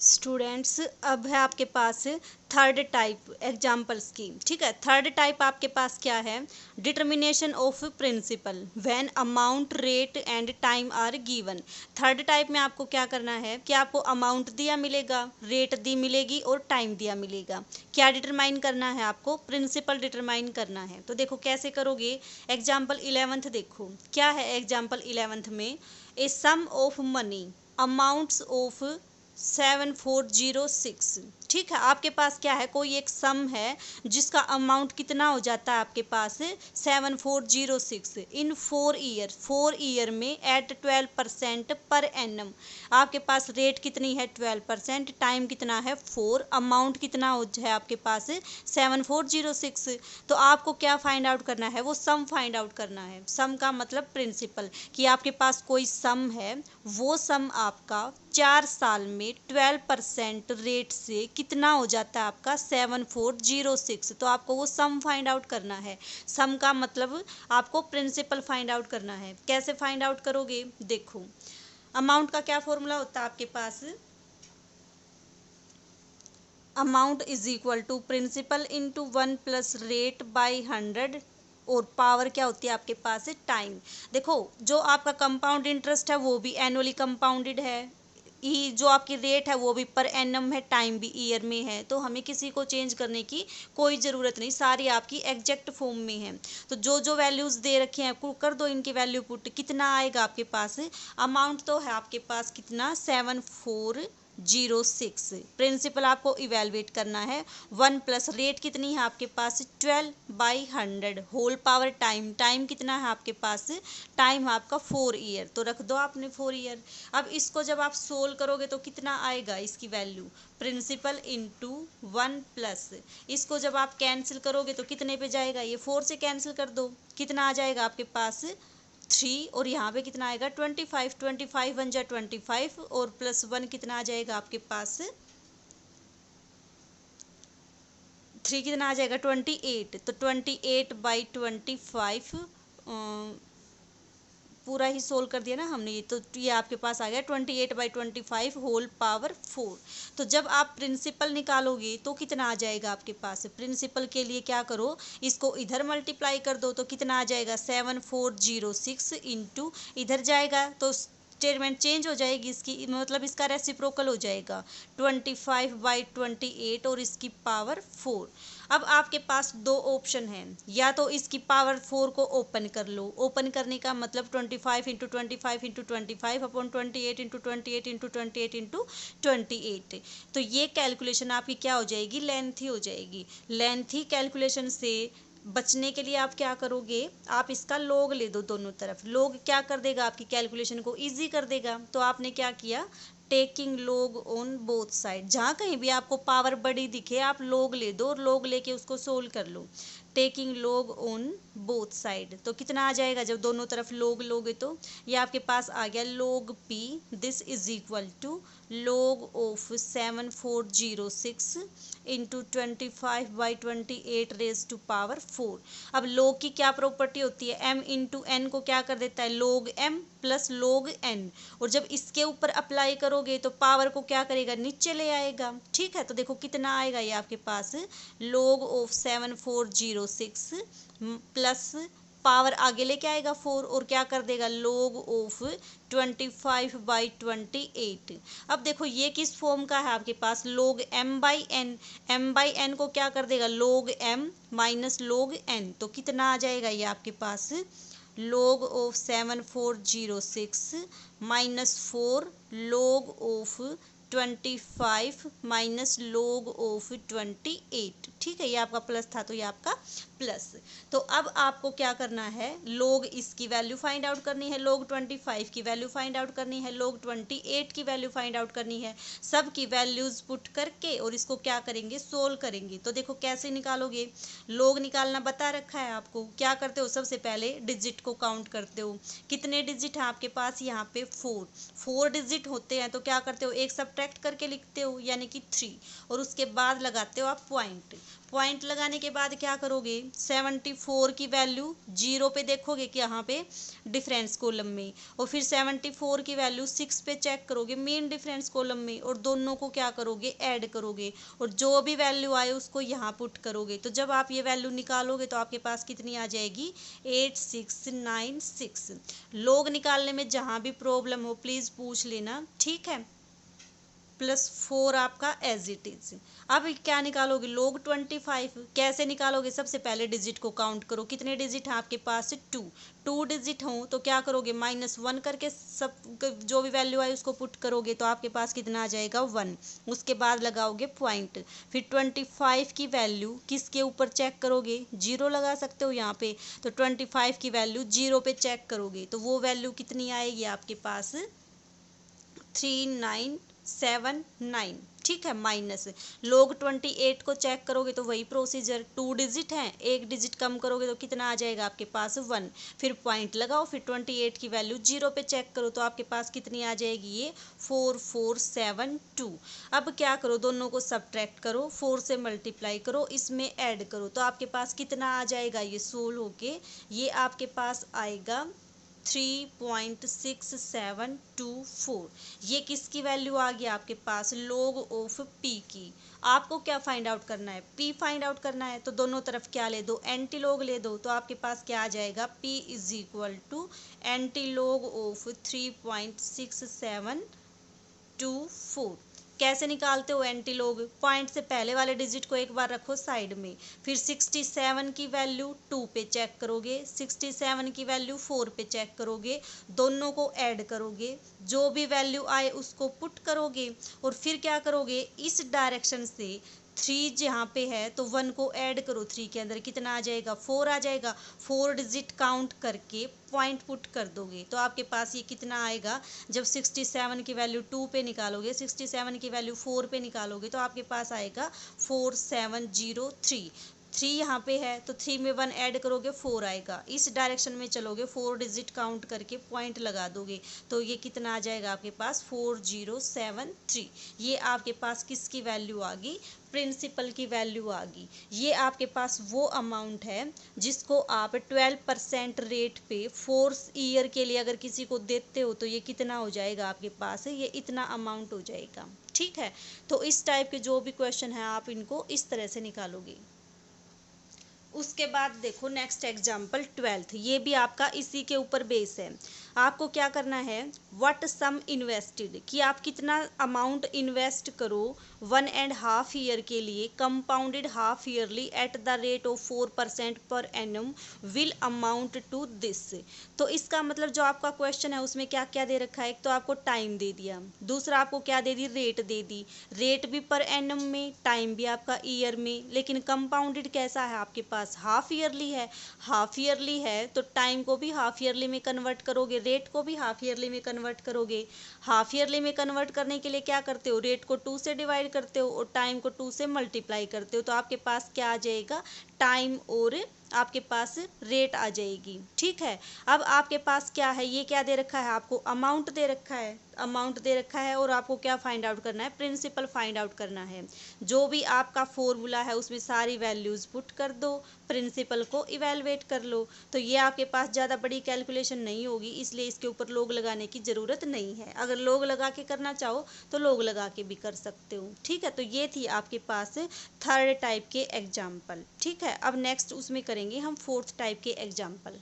Students, अब है आपके पास थर्ड टाइप एग्जाम्पल्स की। ठीक है, थर्ड टाइप आपके पास क्या है? Determination of principal when amount, rate and time are given. Third type में आपको क्या करना है कि आपको अमाउंट दिया मिलेगा, रेट दी मिलेगी और टाइम दिया मिलेगा। क्या डिटरमाइन करना है आपको? प्रिंसिपल डिटरमाइन करना है। तो देखो कैसे करोगे। एग्जाम्पल 11th देखो क्या है। एग्जाम्पल 11th में ए सम ऑफ मनी अमाउंट्स ऑफ 7406। ठीक है, आपके पास क्या है? कोई एक सम है जिसका अमाउंट कितना हो जाता है आपके पास 7406 इन 4 ईयर। 4 ईयर में एट 12% पर एनम। आपके पास रेट कितनी है? 12%। टाइम कितना है? 4। अमाउंट कितना है आपके पास 7406। तो आपको क्या फाइंड आउट करना है? वो सम फाइंड आउट करना है। सम का मतलब प्रिंसिपल, कि आपके पास कोई सम है, वो सम आपका 4 साल में 12% रेट से कितना हो जाता है आपका 7406। तो आपको वो सम फाइंड आउट करना है। सम का मतलब आपको प्रिंसिपल फाइंड आउट करना है। कैसे फाइंड आउट करोगे? देखो, अमाउंट का क्या फॉर्मूला होता है आपके पास? Amount is equal to principal into 1 plus rate by 100 और पावर क्या होती है आपके पास? टाइम। देखो, जो आपका कंपाउंड इंटरेस्ट है वो भी एनुअली कंपाउंडेड है, जो आपकी रेट है वो भी पर एनम है, टाइम भी ईयर में है। तो हमें किसी को चेंज करने की कोई ज़रूरत नहीं, सारी आपकी एग्जैक्ट फॉर्म में है। तो जो जो वैल्यूज़ दे रखे हैं कर दो इनकी वैल्यू पुट। कितना आएगा आपके पास? अमाउंट तो है आपके पास कितना 7406। प्रिंसिपल आपको इवेलुएट करना है। 1 प्लस रेट कितनी है आपके पास 12/100 होल पावर टाइम। टाइम कितना है आपके पास? टाइम आपका 4 ईयर। तो रख दो आपने 4 ईयर। अब इसको जब आप सोल्व करोगे तो कितना आएगा इसकी वैल्यू? प्रिंसिपल इंटू 1 प्लस, इसको जब आप कैंसिल करोगे तो कितने पे जाएगा? ये 4 से कैंसिल कर दो, कितना आ जाएगा आपके पास 3। और यहाँ पे कितना आएगा 25। 25 बन जाए 25 और प्लस 1 कितना आ जाएगा आपके पास 3, कितना आ जाएगा 28। तो 28/25 पूरा ही सोल्व कर दिया ना हमने। ये आपके पास आ गया 28/25 होल पावर 4। तो जब आप प्रिंसिपल निकालोगे तो कितना आ जाएगा आपके पास? प्रिंसिपल के लिए क्या करो, इसको इधर मल्टीप्लाई कर दो। तो कितना आ जाएगा 7406 इंटू इधर जाएगा तो स्टेटमेंट चेंज हो जाएगी इसकी, मतलब इसका रेसिप्रोकल हो जाएगा 25/28 और इसकी पावर 4। अब आपके पास दो ऑप्शन हैं, या तो इसकी पावर 4 को ओपन कर लो। ओपन करने का मतलब 25 into 25 into 25 upon 28 into 28 into 28 into 28। तो ये कैलकुलेशन आपकी क्या हो जाएगी? लेंथी हो जाएगी। लेंथी कैलकुलेशन से बचने के लिए आप क्या करोगे? आप इसका लॉग ले दो दोनों तरफ। लॉग क्या कर देगा? आपकी कैलकुलेशन को इजी कर देगा। तो आपने क्या किया? Taking log on both side. जहाँ कहीं भी आपको पावर बड़ी दिखे आप लॉग ले दो और लॉग लेके उसको सोल्व कर लो। Taking log on both side. तो कितना आ जाएगा जब दोनों तरफ लॉग लोगे? तो ये आपके पास आ गया log P. This is equal to log of 7406 into 25/28 raise to power 4। अब लॉग की क्या प्रॉपर्टी होती है? m इंटू एन को क्या कर देता है? Log m plus log n। और जब इसके ऊपर अप्लाई करोगे तो पावर को क्या करेगा? नीचे ले आएगा। ठीक है, तो देखो कितना आएगा ये आपके पास लॉग ऑफ 7406 प्लस पावर आगे लेके आएगा 4 और क्या कर देगा? Log of 25/28। अब देखो ये किस फॉर्म का है आपके पास? Log m/n। m/n को क्या कर देगा? Log m minus log n। तो कितना आ जाएगा ये आपके पास? Log of 7406 minus 4 log of 25 minus log of 28। ठीक है, ये आपका प्लस था तो ये आपका प्लस। तो अब आपको क्या करना है? लॉग इसकी वैल्यू फाइंड आउट करनी है, लॉग 25 की वैल्यू फाइंड आउट करनी है, लॉग 28 की वैल्यू फाइंड आउट करनी है। सब की वैल्यूज पुट करके और इसको क्या करेंगे? सोल्व करेंगे। तो देखो कैसे निकालोगे। लॉग निकालना बता रखा है आपको। क्या करते हो? सबसे पहले डिजिट को काउंट करते हो। कितने डिजिट है आपके पास? यहाँ पे 4 डिजिट होते हैं। तो क्या करते हो? एक सब्ट्रैक्ट करके लिखते हो यानी कि 3 और उसके बाद लगाते हो आप पॉइंट। पॉइंट लगाने के बाद क्या करोगे, 74 की वैल्यू 0 पे देखोगे कि यहाँ पे डिफरेंस कॉलम में, और फिर 74 की वैल्यू 6 पे चेक करोगे मेन डिफरेंस कॉलम में, और दोनों को क्या करोगे, ऐड करोगे, और जो भी वैल्यू आए उसको यहाँ पुट करोगे। तो जब आप ये वैल्यू निकालोगे तो आपके पास कितनी आ जाएगी, 8696। लोग निकालने में जहाँ भी प्रॉब्लम हो प्लीज़ पूछ लेना, ठीक है। +4 आपका एज इट इज। अब क्या निकालोगे, लोग 25 कैसे निकालोगे, सबसे पहले डिजिट को काउंट करो, कितने डिजिट हैं आपके पास, 2 डिजिट हों तो क्या करोगे, -1 करके सब जो भी वैल्यू आई उसको पुट करोगे तो आपके पास कितना आ जाएगा, 1। उसके बाद लगाओगे पॉइंट, फिर 25 की वैल्यू किसके ऊपर चेक करोगे, 0 लगा सकते हो यहाँ पे, तो 25 की वैल्यू 0 पे चेक करोगे तो वो वैल्यू कितनी आएगी आपके पास, 3979, ठीक है, माइनस। लोग 28 को चेक करोगे तो वही प्रोसीजर, 2 डिजिट हैं, एक डिजिट कम करोगे तो कितना आ जाएगा आपके पास, 1। फिर पॉइंट लगाओ, फिर 28 की वैल्यू 0 पे चेक करो तो आपके पास कितनी आ जाएगी, ये 4472। अब क्या करो, दोनों को सब्ट्रैक्ट करो, 4 से मल्टीप्लाई करो, इसमें ऐड करो तो आपके पास कितना आ जाएगा, ये सोल्व होके ये आपके पास आएगा 3.6724। ये किसकी वैल्यू आ गई आपके पास, log ऑफ p की। आपको क्या फाइंड आउट करना है, p फाइंड आउट करना है, तो दोनों तरफ क्या ले दो, एंटी लॉग ले दो, तो आपके पास क्या आ जाएगा, p = एंटी लॉग ऑफ 3.6724। कैसे निकालते हो एंटी लॉग, पॉइंट से पहले वाले डिजिट को एक बार रखो साइड में, फिर 67 की वैल्यू 2 पे चेक करोगे, 67 की वैल्यू 4 पे चेक करोगे, दोनों को ऐड करोगे, जो भी वैल्यू आए उसको पुट करोगे, और फिर क्या करोगे, इस डायरेक्शन से 3 जहाँ पे है तो 1 को ऐड करो, 3 के अंदर कितना आ जाएगा, 4 आ जाएगा, 4 डिजिट काउंट करके पॉइंट पुट कर दोगे तो आपके पास ये कितना आएगा, जब 67 की वैल्यू 2 पे निकालोगे, 67 की वैल्यू 4 पे निकालोगे तो आपके पास आएगा 4703। 3 यहाँ पे है तो 3 में 1 ऐड करोगे, 4 आएगा, इस डायरेक्शन में चलोगे, 4 डिजिट काउंट करके पॉइंट लगा दोगे तो ये कितना आ जाएगा आपके पास, 4073। ये आपके पास किसकी वैल्यू आ गई, प्रिंसिपल की वैल्यू आ गई। ये आपके पास वो अमाउंट है जिसको आप 12% रेट पे 4 ईयर के लिए अगर किसी को देते हो तो ये कितना हो जाएगा आपके पास, ये इतना अमाउंट हो जाएगा, ठीक है। तो इस टाइप के जो भी क्वेश्चन है आप इनको इस तरह से निकालोगे। उसके बाद देखो नेक्स्ट एग्जाम्पल 12th, ये भी आपका इसी के ऊपर बेस है। आपको क्या करना है, व्हाट सम इन्वेस्टेड, कि आप कितना अमाउंट इन्वेस्ट करो 1.5 ईयर के लिए, compounded half yearly at the rate of 4% per annum will amount to this. तो इसका मतलब जो आपका क्वेश्चन है उसमें क्या क्या दे रखा है, एक तो आपको टाइम दे दिया, दूसरा आपको क्या दे दी, रेट दे दी, रेट भी पर एनम में, टाइम भी आपका ईयर में, लेकिन कंपाउंडेड कैसा है आपके पास, हाफ ईयरली है। हाफ ईयरली है तो टाइम को भी हाफ ईयरली में कन्वर्ट करोगे, रेट को भी हाफ ईयरली में कन्वर्ट करोगे। हाफ ईयरली में कन्वर्ट करने के लिए क्या करते हो, रेट को 2 से डिवाइड करते हो और टाइम को 2 से मल्टीप्लाई करते हो, तो आपके पास क्या आ जाएगा, टाइम और आपके पास रेट आ जाएगी, ठीक है। अब आपके पास क्या है, ये क्या दे रखा है, आपको अमाउंट दे रखा है, अमाउंट दे रखा है, और आपको क्या फाइंड आउट करना है, प्रिंसिपल फाइंड आउट करना है। जो भी आपका फॉर्मूला है उसमें सारी वैल्यूज पुट कर दो, प्रिंसिपल को इवेलुएट कर लो। तो ये आपके पास ज़्यादा बड़ी कैलकुलेशन नहीं होगी, इसलिए इसके ऊपर लोग लगाने की ज़रूरत नहीं है। अगर लोग लगा के करना चाहो तो लोग लगा के भी कर सकते हो, ठीक है। तो ये थी आपके पास 3rd टाइप के एग्जाम्पल, ठीक है। अब नेक्स्ट उसमें करेंगे हम 4th टाइप के एग्जाम्पल।